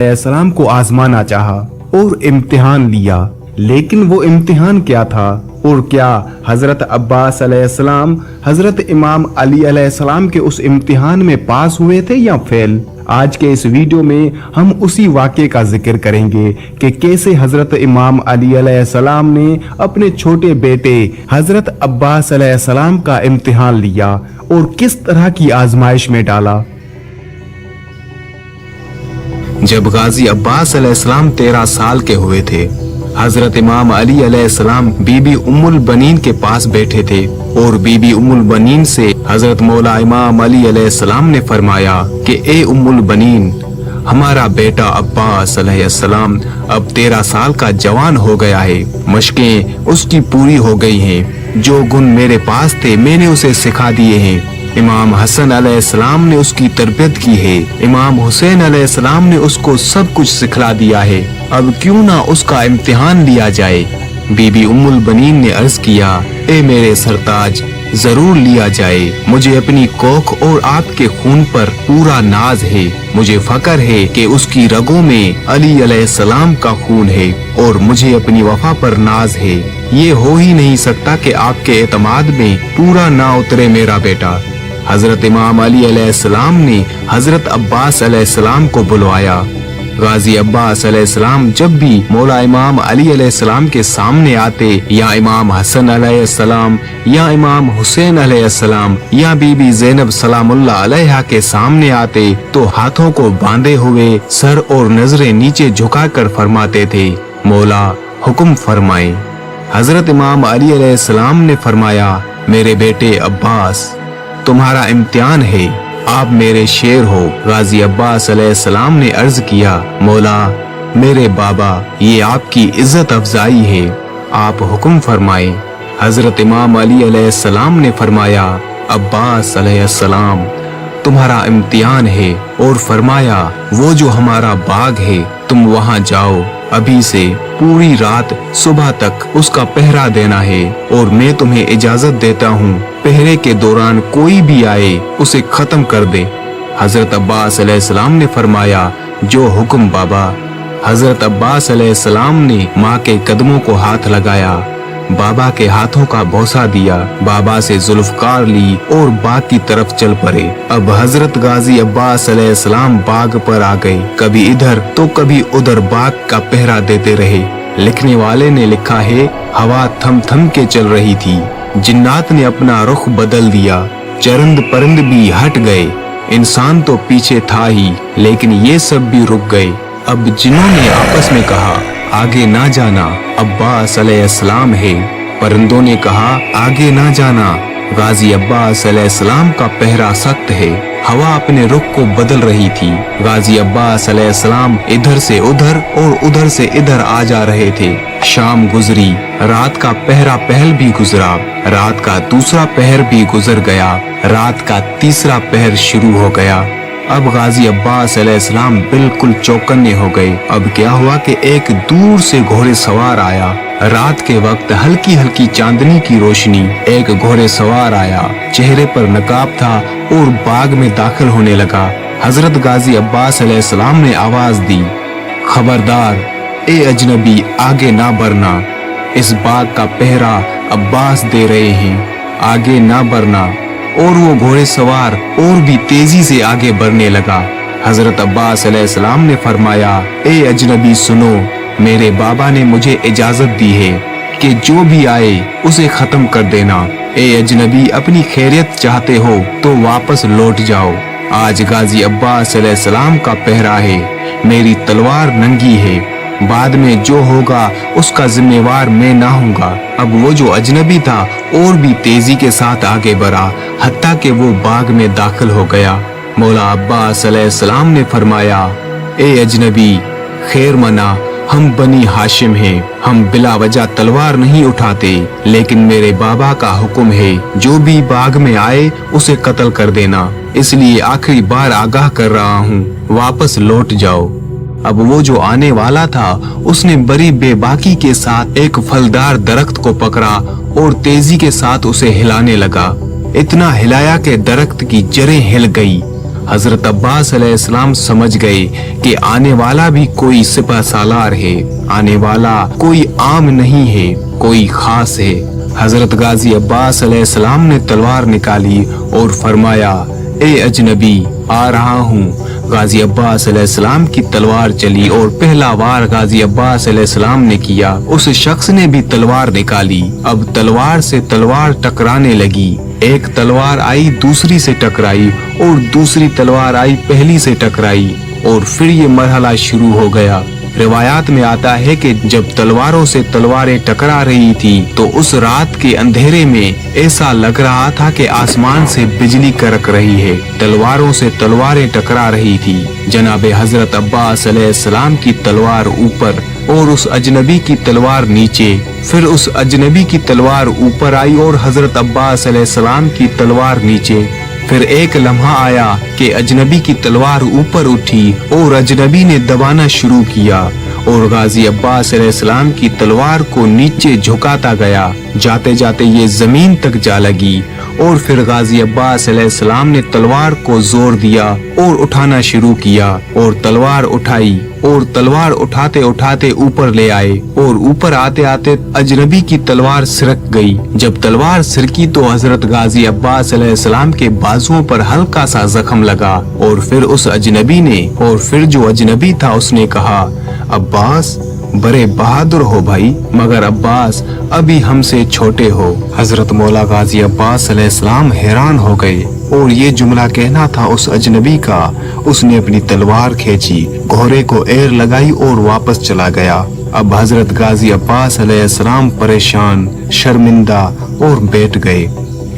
अलैहिस्सलाम को आजमाना चाहा और इम्तिहान लिया। लेकिन वो इम्तिहान क्या था और क्या हजरत अब्बास अलैहिस्सलाम हजरत इमाम अली अलैहिस्सलाम के उस इम्तिहान में पास हुए थे या फेल? आज के इस वीडियो में हम उसी वाक़े का जिक्र करेंगे कि कैसे हजरत इमाम अली अलैहिस्सलाम ने अपने छोटे बेटे हजरत अब्बास अलैहिस्सलाम का इम्तिहान लिया और किस तरह की आजमाइश में डाला। जब गाजी अब्बास अलैहिस्सलाम 13 साल के हुए थे, हजरत इमाम अली अलैहिस्सलाम बीबी उम्मुल बनीन के पास बैठे थे और बीबी उम्मुल बनीन से हजरत मौला इमाम अली अलैहिस्सलाम ने फरमाया कि ए उम्मुल बनीन, हमारा बेटा अब्बास अलैहिस्सलाम अब 13 साल का जवान हो गया है, मशकें उसकी पूरी हो गई हैं, जो गुण मेरे पास थे मैंने उसे सिखा दिए हैं। इमाम हसन अलैहिस्सलाम ने उसकी तरबियत की है, इमाम हुसैन अलैहिस्सलाम ने उसको सब कुछ सिखला दिया है, अब क्यों ना उसका इम्तिहान लिया जाए। बीबी उम्मुल बनीन ने अर्ज किया, ए मेरे सरताज, जरूर लिया जाए, मुझे अपनी कोख और आपके खून पर पूरा नाज है, मुझे फक्र है कि उसकी रगों में अली अलैहिस्सलाम का खून है और मुझे अपनी वफा पर नाज है। ये हो ही नहीं सकता कि आपके एतमाद में पूरा ना उतरे मेरा बेटा। हजरत इमाम अली अलैहिस्सलाम ने हजरत अब्बास अलैहिस्सलाम को बुलवाया। गाजी अब्बास अलैहिस्सलाम जब भी मौला इमाम अली अलैहिस्सलाम के सामने आते या इमाम हसन अलैहिस्सलाम या इमाम हुसैन अलैहिस्सलाम या बीबी ज़ैनब सलामुल्लाह अलैहा के सामने आते तो हाथों को बांधे हुए सर और नजरें नीचे झुकाकर फरमाते थे, मौला हुक्म फरमाए। हजरत इमाम अली अलैहिस्सलाम ने फरमाया, मेरे बेटे अब्बास, तुम्हारा इम्तिहान है, आप मेरे शेर हो। गाजी अब्बास अलैहिस्सलाम ने अर्ज किया, मौला मेरे बाबा, ये आपकी इज्जत अफजाई है, आप हुक्म फरमाए। हजरत इमाम अली अलैहिस्सलाम ने फरमाया, अब्बास अलैहिस्सलाम, तुम्हारा इम्तिहान है, और फरमाया, वो जो हमारा बाग है तुम वहाँ जाओ, अभी से पूरी रात सुबह तक उसका पहरा देना है और मैं तुम्हें इजाजत देता हूँ, पहरे के दौरान कोई भी आए उसे खत्म कर दे। हजरत अब्बास अलैहिस्सलाम ने फरमाया, जो हुक्म बाबा। हजरत अब्बास अलैहिस्सलाम ने माँ के कदमों को हाथ लगाया, बाबा के हाथों का बोसा दिया, बाबा से जुल्फकार ली और बाग की तरफ चल पड़े। अब हजरत गाजी अब्बास अलैहिस्सलाम बाग पर आ गए, कभी इधर तो कभी उधर बाग का पहरा देते रहे। लिखने वाले ने लिखा है, हवा थम थम के चल रही थी, जिन्नात ने अपना रुख बदल दिया, चरंद परिंद भी हट गए, इंसान तो पीछे था ही लेकिन ये सब भी रुक गए। अब जिन्होंने आपस में कहा, आगे ना जाना, अब्बास अलैहिस्सलाम है, परिंदों ने कहा, आगे ना जाना, गाजी अब्बास अलैहिस्सलाम का पहरा सख्त है। हवा अपने रुख को बदल रही थी, गाजी अब्बास अलैहिस्सलाम इधर से उधर और उधर से इधर आ जा रहे थे। शाम गुजरी, रात का पहरा पहल भी गुजरा, रात का दूसरा पहर भी गुजर गया, रात का तीसरा पहर शुरू हो गया। अब गाजी अब्बास अलैहिस्सलाम बिल्कुल चौकन्ने हो गए। अब क्या हुआ कि एक दूर से घोड़े सवार आया। रात के वक्त हल्की हल्की चांदनी की रोशनी, एक घोड़े सवार आया, चेहरे पर नकाब था और बाग में दाखिल होने लगा। हजरत गाजी अब्बास अलैहिस्सलाम ने आवाज दी, खबरदार ए अजनबी, आगे ना बढ़ना, इस बाग का पहरा अब्बास दे रहे हैं, आगे ना बढ़ना। और वो घोड़े सवार और भी तेजी से आगे बढ़ने लगा। हजरत अब्बास अलैहिस्सलाम ने फरमाया, ए अजनबी सुनो, मेरे बाबा ने मुझे इजाजत दी है कि जो भी आए उसे खत्म कर देना। ए अजनबी, अपनी खैरियत चाहते हो तो वापस लौट जाओ, आज गाजी अब्बास अलैहिस्सलाम का पहरा है, मेरी तलवार नंगी है, बाद में जो होगा उसका जिम्मेवार मैं ना हूँगा। अब वो जो अजनबी था और भी तेजी के साथ आगे बढ़ा, हत्ता कि वो बाग में दाखिल हो गया। मौला अब्बास अलैहिस्सलाम ने फरमाया, ए अजनबी, खैर मना, हम बनी हाशिम हैं, हम बिला वजह तलवार नहीं उठाते, लेकिन मेरे बाबा का हुक्म है, जो भी बाग में आए उसे कत्ल कर देना, इसलिए आखिरी बार आगाह कर रहा हूँ, वापस लौट जाओ। अब वो जो आने वाला था उसने बड़ी बेबाकी के साथ एक फलदार दरख्त को पकड़ा और तेजी के साथ उसे हिलाने लगा। इतना हिलाया कि दरख्त की जड़ें हिल गई। हजरत अब्बास अलैहिस्सलाम समझ गए कि आने वाला भी कोई सिपह सालार है, आने वाला कोई आम नहीं है, कोई खास है। हजरत गाजी अब्बास अलैहिस्सलाम ने तलवार निकाली और फरमाया, ए अजनबी, आ रहा हूँ। गाजी अब्बास अलैहिस्सलाम की तलवार चली और पहला वार गाजी अब्बास अलैहिस्सलाम ने किया। उस शख्स ने भी तलवार निकाली। अब तलवार से तलवार टकराने लगी। एक तलवार आई दूसरी से टकराई और दूसरी तलवार आई पहली से टकराई और फिर ये मरहला शुरू हो गया। रिवायात में आता है कि जब तलवारों से तलवारें टकरा रही थी तो उस रात के अंधेरे में ऐसा लग रहा था कि आसमान से बिजली कड़क रही है। तलवारों से तलवारें टकरा रही थी। जनाबे हजरत अब्बास अलैहिस्सलाम की तलवार ऊपर और उस अजनबी की तलवार नीचे, फिर उस अजनबी की तलवार ऊपर आई और हजरत अब्बास अलैहिस्सलाम की तलवार नीचे। फिर एक लम्हा आया कि अजनबी की तलवार ऊपर उठी और अजनबी ने दबाना शुरू किया और गाजी अब्बास अलैहिस्सलाम की तलवार को नीचे झुकाता गया। जाते जाते ये जमीन तक जा लगी और फिर गाजी अब्बास अलैहिस्सलाम ने तलवार को जोर दिया और उठाना शुरू किया और तलवार उठाई और तलवार उठाते उठाते ऊपर ले आए और ऊपर आते आते अजनबी की तलवार सिरक गई। जब तलवार सिरकी तो हजरत गाजी अब्बास अलैहिस्सलाम के बाजुओं पर हल्का सा जख्म लगा और फिर उस अजनबी ने और फिर जो अजनबी था उसने कहा, अब्बास बड़े बहादुर हो भाई, मगर अब्बास अभी हमसे छोटे हो। हजरत मौला गाजी अब्बास अलैहिस्सलाम हैरान हो गए और ये जुमला कहना था उस अजनबी का। उसने अपनी तलवार खींची, घोड़े को एर लगाई और वापस चला गया। अब हजरत गाजी अब्बास अलैहिस्सलाम परेशान, शर्मिंदा और बैठ गए।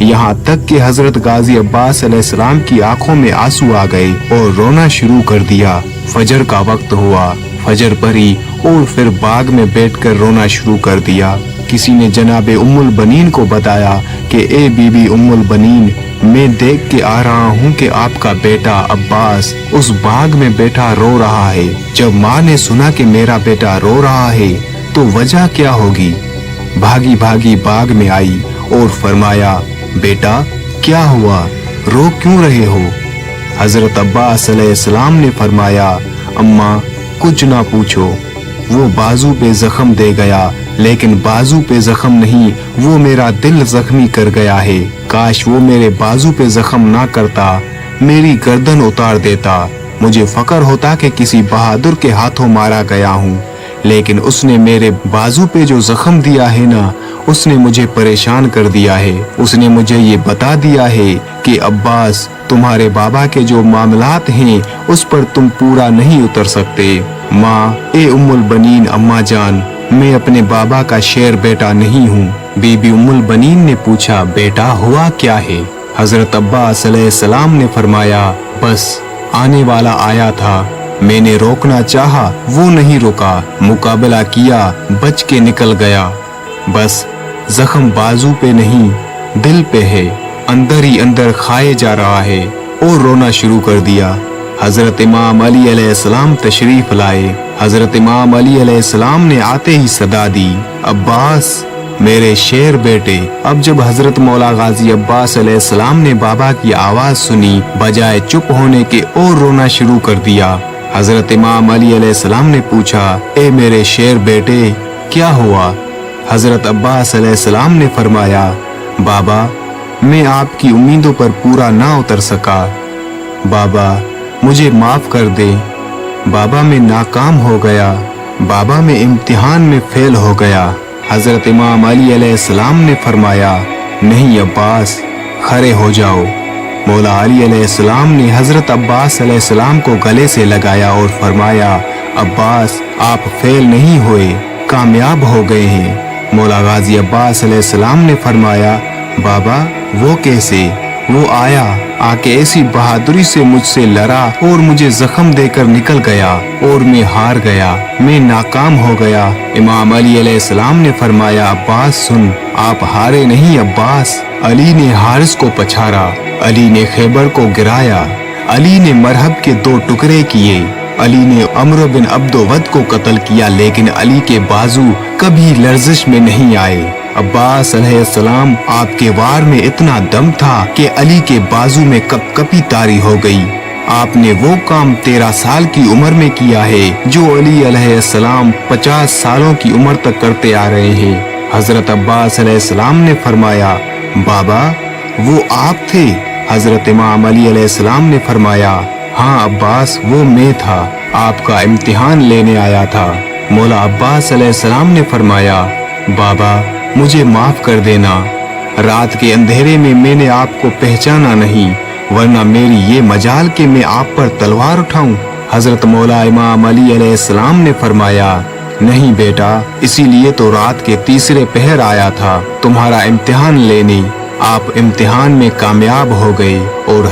यहाँ तक कि हजरत गाजी अब्बास अलैहिस्सलाम की आंखों में आंसू आ गए और रोना शुरू कर दिया। फजर का वक्त हुआ, फजर पड़ी और फिर बाग में बैठकर रोना शुरू कर दिया। किसी ने जनाबे उम्मुल बनीन को बताया कि ए बीबी उम्मुल बनीन, मैं देख के आ रहा हूँ कि आपका बेटा अब्बास उस बाग में बैठा रो रहा है। जब माँ ने सुना कि मेरा बेटा रो रहा है तो वजह क्या होगी, भागी भागी बाग में आई और फरमाया, बेटा क्या हुआ, रो क्यों रहे हो? हजरत अब्बास अलैहिस्सलाम ने फरमाया, अम्मा कुछ ना पूछो, वो बाजू पे जख्म दे गया, लेकिन बाजू पे जख्म नहीं, वो मेरा दिल जख्मी कर गया है। काश वो मेरे बाजू पे जख्म ना करता, मेरी गर्दन उतार देता। मुझे फक्र होता कि किसी बहादुर के हाथों मारा गया हूँ, लेकिन उसने मेरे बाजू पे जो जख्म दिया है ना, उसने मुझे परेशान कर दिया है। उसने मुझे ये बता दिया है कि अब्बास, तुम्हारे बाबा के जो मामलात हैं उस पर तुम पूरा नहीं उतर सकते। माँ, ए उम्मुल बनीन अम्मा जान, मैं अपने बाबा का शेर बेटा नहीं हूँ। बीबी उम्मुल बनीन ने पूछा, बेटा हुआ क्या है? हजरत अब्बास अलैहिस्सलाम ने फरमाया, बस आने वाला आया था, मैंने रोकना चाहा, वो नहीं रुका, मुकाबला किया, बच के निकल गया। बस जख्म बाजू पे नहीं, दिल पे है, अंदर ही अंदर खाए जा रहा है। और रोना शुरू कर दिया। हजरत इमाम अली अलैहिस्सलाम तशरीफ लाए। हजरत इमाम अली अलैहिस्सलाम ने आते ही सदा दी, अब्बास मेरे शेर बेटे। अब जब हजरत मौला गाजी अब्बास अलैहिस्सलाम ने बाबा की आवाज सुनी, बजाय चुप होने के और रोना शुरू कर दिया। हजरत इमाम अली अलैहिस्सलाम ने पूछा, ए मेरे शेर बेटे क्या हुआ? हजरत अब्बास अलैहिस्सलाम ने फरमाया, बाबा मैं आपकी उम्मीदों पर पूरा ना उतर सका, बाबा मुझे माफ कर दे, बाबा मैं नाकाम हो गया, बाबा मैं इम्तिहान में फेल हो गया। हजरत इमाम अली अलैहिस्सलाम ने फरमाया, नहीं अब्बास, खड़े हो जाओ। मौला अली अलैहिस्सलाम ने हजरत अब्बास अलैहिस्सलाम को गले से लगाया और फरमाया, अब्बास आप फेल नहीं हुए, कामयाब हो गए हैं। मौला गाजी अब्बास अलैहिस्सलाम ने फरमाया, बाबा वो कैसे? वो आया, आके ऐसी बहादुरी से मुझसे लड़ा और मुझे जख्म देकर निकल गया और मैं हार गया, मैं नाकाम हो गया। इमाम अली अलैहिस्सलाम ने फरमाया, अब्बास सुन, आप हारे नहीं अब्बास। अली ने हारिस को पछाड़ा, अली ने खैबर को गिराया, अली ने मरहब के 2 टुकड़े किए, अली ने अम्र बिन अब्दोवद को कत्ल किया, लेकिन अली के बाजू कभी लर्जिश में नहीं आए। अब्बास अलैहिस्सलाम आपके वार में इतना दम था कि अली के बाजू में कपकपी तारी हो गई। آپ نے وہ کام 13 سال کی عمر میں کیا ہے جو علی علیہ السلام 50 سالوں کی عمر تک کرتے آ رہے ہیں۔ حضرت عباس علیہ السلام نے فرمایا، بابا وہ آپ تھے؟ حضرت امام علی علیہ السلام نے فرمایا، ہاں عباس، وہ میں تھا، آپ کا امتحان لینے آیا تھا۔ مولا عباس علیہ السلام نے فرمایا، بابا مجھے معاف کر دینا، رات کے اندھیرے میں میں نے آپ کو پہچانا نہیں، ورنہ میری یہ مجال کہ میں آپ پر تلوار اٹھاؤں۔ حضرت مولا امام علی علیہ السلام نے فرمایا، نہیں بیٹا، اسی لیے تو رات کے تیسرے پہر آیا تھا تمہارا امتحان لینے، آپ امتحان میں کامیاب ہو گئے اور